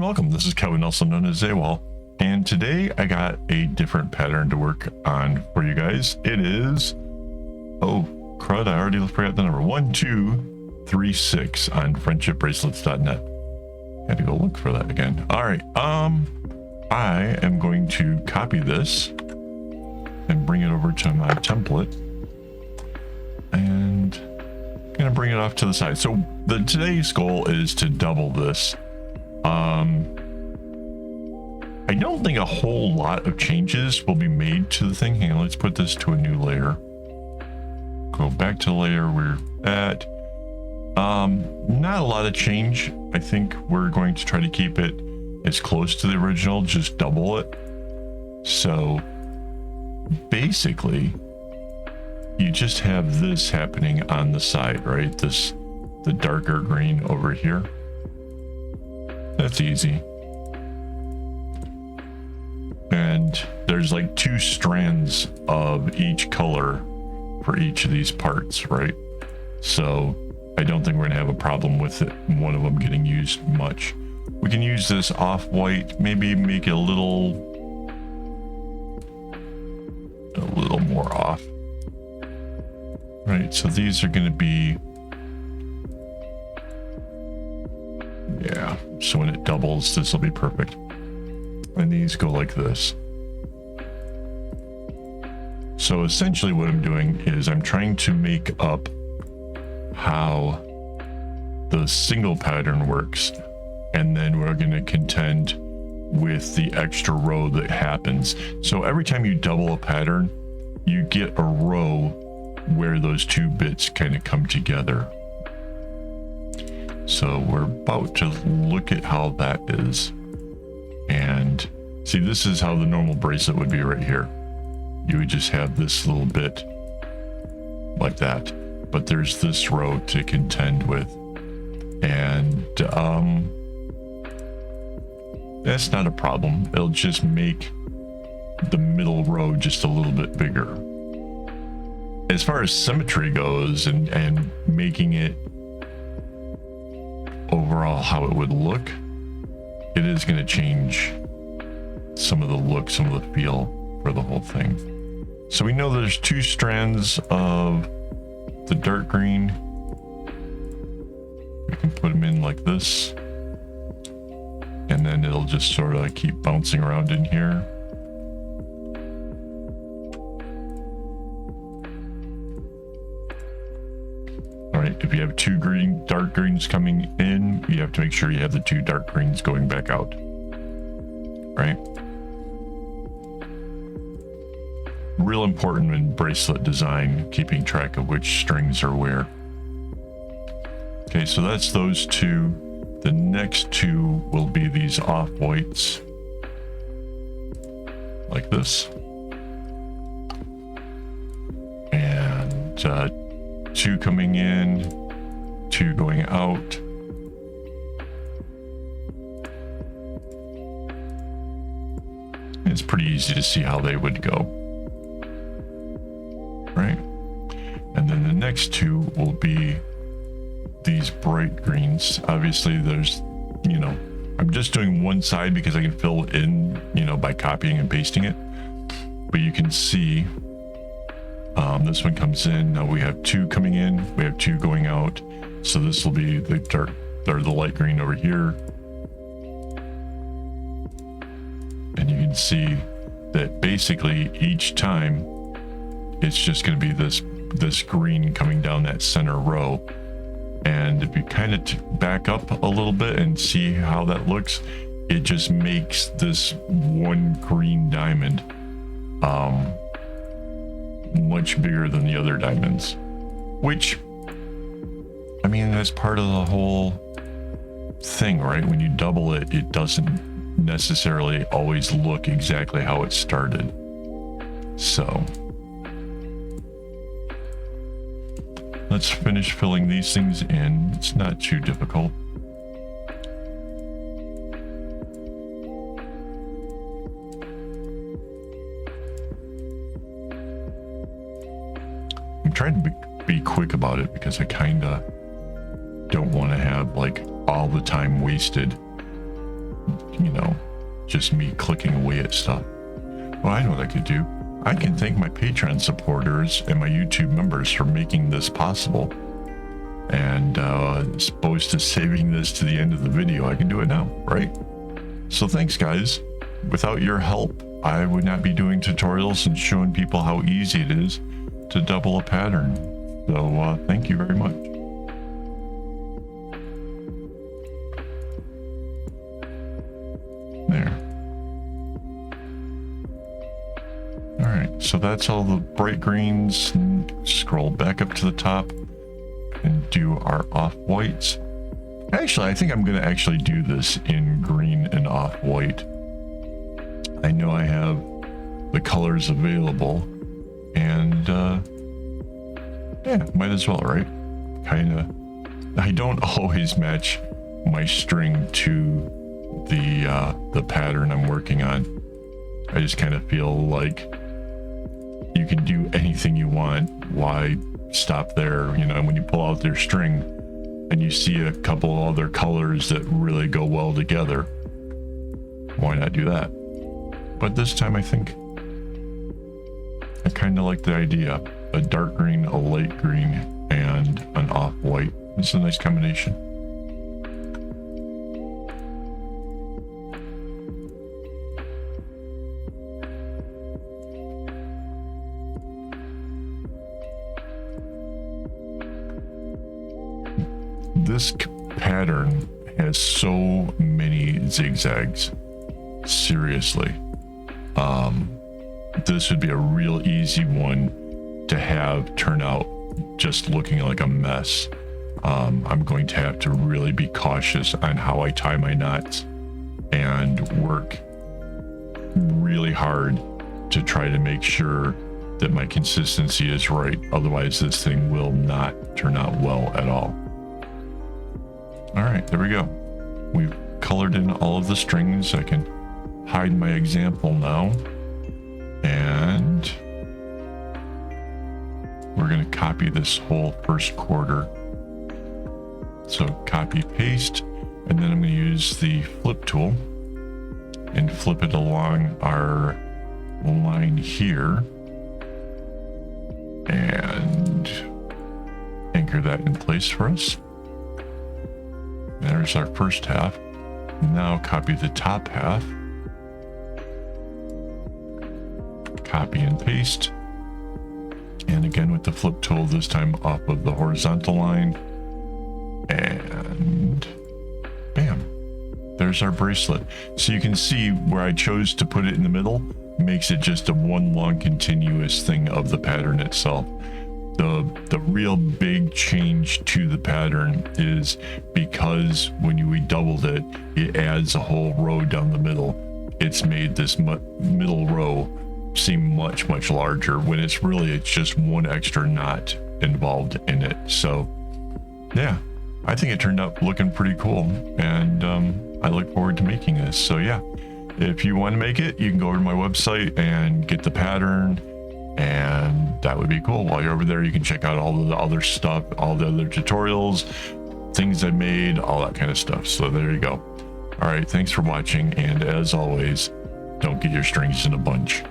welcome. This is Kevin, also known as AWOL, and today I got a different pattern to work on for you guys. It is, oh crud, I already forgot the number, 1236 on friendshipbracelets.net. Had to go look for that again. All right, I am going to copy this and bring it over to my template, and I'm gonna bring it off to the side. So today's goal is to double this. I don't think a whole lot of changes will be made to the thing. Hang on, let's put this to a new layer. Go back to the layer we're at. Not a lot of change. I think we're going to try to keep it as close to the original, just double it. So basically, you just have this happening on the side, right? The darker green over here. That's easy. And there's like 2 strands of each color for each of these parts, right? So I don't think we're gonna have a problem with it, one of them getting used much. We can use this off-white, maybe make it a little more off. Right, so these are gonna be, yeah, so when it doubles, this will be perfect. And these go like this. So essentially what I'm doing is I'm trying to make up how the single pattern works, and then we're going to contend with the extra row that happens. So every time you double a pattern, you get a row where those 2 bits kind of come together. So we're about to look at how that is. And see, this is how the normal bracelet would be right here. You would just have this little bit like that, but there's this row to contend with. And that's not a problem. It'll just make the middle row just a little bit bigger. As far as symmetry goes and making it overall how it would look, it is going to change some of the look, some of the feel for the whole thing. So we know there's 2 strands of the dark green. We can put them in like this, and then it'll just sort of keep bouncing around in here. All right, if you have 2 dark greens coming in, you have to make sure you have the 2 dark greens going back out, right? Real important in bracelet design, keeping track of which strings are where. Okay, so that's those 2. The next 2 will be these off-whites, like this. And 2 coming in, 2 going out. It's pretty easy to see how they would go. Right? And then the next 2 will be these bright greens. Obviously there's, you know, I'm just doing one side because I can fill it in, you know, by copying and pasting it. But you can see this one comes in. Now we have 2 coming in, we have 2 going out. So this will be the dark or the light green over here. And you can see that basically each time it's just going to be this green coming down that center row. And if you kind of back up a little bit and see how that looks, it just makes this one green diamond much bigger than the other diamonds, which, I mean, that's part of the whole thing, right? When you double it, it doesn't necessarily always look exactly how it started. So let's finish filling these things in. It's not too difficult. I'm trying to be quick about it because I kind of don't want to have like all the time wasted you know, just me clicking away at stuff. Well, I know what I could do. I can thank my Patreon supporters and my YouTube members for making this possible. And as opposed to saving this to the end of the video, I can do it now, right? So thanks, guys. Without your help, I would not be doing tutorials and showing people how easy it is to double a pattern. So thank you very much. There. All right, so that's all the bright greens. Scroll back up to the top and do our off-whites. Actually, I think I'm going to actually do this in green and off-white. I know I have the colors available, and yeah, might as well, right? Kind of. I don't always match my string to the pattern I'm working on. I just kind of feel like you can do anything you want. Why stop there? You know, when you pull out their string and you see a couple other colors that really go well together, why not do that? But this time I think I kind of like the idea. A dark green, a light green, and an off-white. It's a nice combination. This pattern has so many zigzags. Seriously. This would be a real easy one to have turn out just looking like a mess. I'm going to have to really be cautious on how I tie my knots and work really hard to try to make sure that my consistency is right. Otherwise, this thing will not turn out well at all. All right, there we go. We've colored in all of the strings. I can hide my example now. And we're going to copy this whole first quarter. So copy, paste, and then I'm going to use the flip tool and flip it along our line here and anchor that in place for us. There's our first half. Now copy the top half. Copy and paste. And again with the flip tool, this time off of the horizontal line. And bam, there's our bracelet. So you can see where I chose to put it in the middle makes it just a one long continuous thing of the pattern itself. The real big change to the pattern is because when we doubled it, it adds a whole row down the middle. It's made this middle row seem much larger when it's just one extra knot involved in it. So yeah, I think it turned out looking pretty cool, and I look forward to making this. So yeah, if you want to make it, you can go over to my website and get the pattern, and that would be cool. While you're over there, you can check out all of the other stuff, all the other tutorials, things I made, all that kind of stuff. So there you go. All right, thanks for watching, and as always, don't get your strings in a bunch.